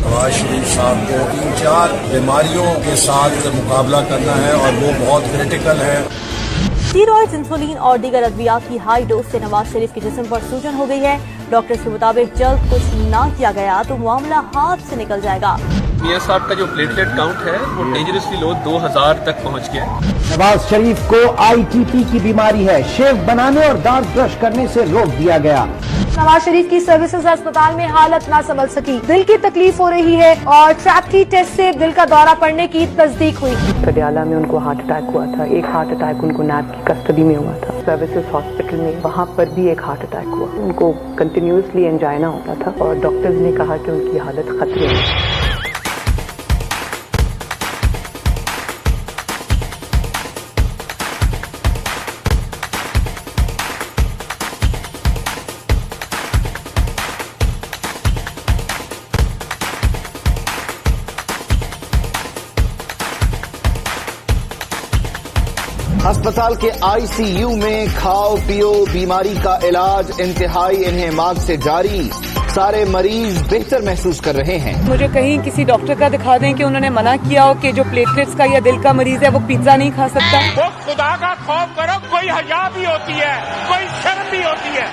نواز شریف صاحب کو 3-4 بیماریوں کے ساتھ مقابلہ کرنا ہے اور وہ بہت کریٹیکل ہے۔ اسٹیرائڈز، انسولین اور دیگر ادویات کی ہائی ڈوز سے نواز شریف کے جسم پر سوجن ہو گئی ہے۔ ڈاکٹرز کے مطابق جلد کچھ نہ کیا گیا تو معاملہ ہاتھ سے نکل جائے گا۔ میاں صاحب کا جو پلیٹلیٹ کاؤنٹ ہے وہ ڈینجرسلی لو 2000 تک پہنچ گیا۔ نواز شریف کو ITP کی بیماری ہے، شیو بنانے اور دانت برش کرنے سے روک دیا گیا۔ نواز شریف کی سروسز اسپتال میں حالت نہ سنبھل سکی، دل کی تکلیف ہو رہی ہے اور ٹریپ کی ٹیسٹ سے دل کا دورہ پڑنے کی تصدیق ہوئی۔ پٹیالہ میں ان کو ہارٹ اٹیک ہوا تھا، ایک ہارٹ اٹیک ان کو نیب کی کسٹڈی میں ہوا تھا۔ سروسز ہاسپٹل میں وہاں پر بھی ایک ہارٹ اٹیک ہوا، ان کو کنٹینیوسلی انجائنا ہوتا تھا اور ڈاکٹرز نے کہا کہ ان کی حالت خطرے میں۔ ہسپتال کے ICU میں کھاؤ پیو بیماری کا علاج انتہائی انہماک سے جاری، سارے مریض بہتر محسوس کر رہے ہیں۔ مجھے کہیں کسی ڈاکٹر کا دکھا دیں کہ انہوں نے منع کیا ہو کہ جو پلیٹلیٹس کا یا دل کا مریض ہے وہ پیزا نہیں کھا سکتا۔ وہ خدا کا خوف کرو، کوئی حیا بھی ہوتی ہے، کوئی شرم بھی ہوتی ہے۔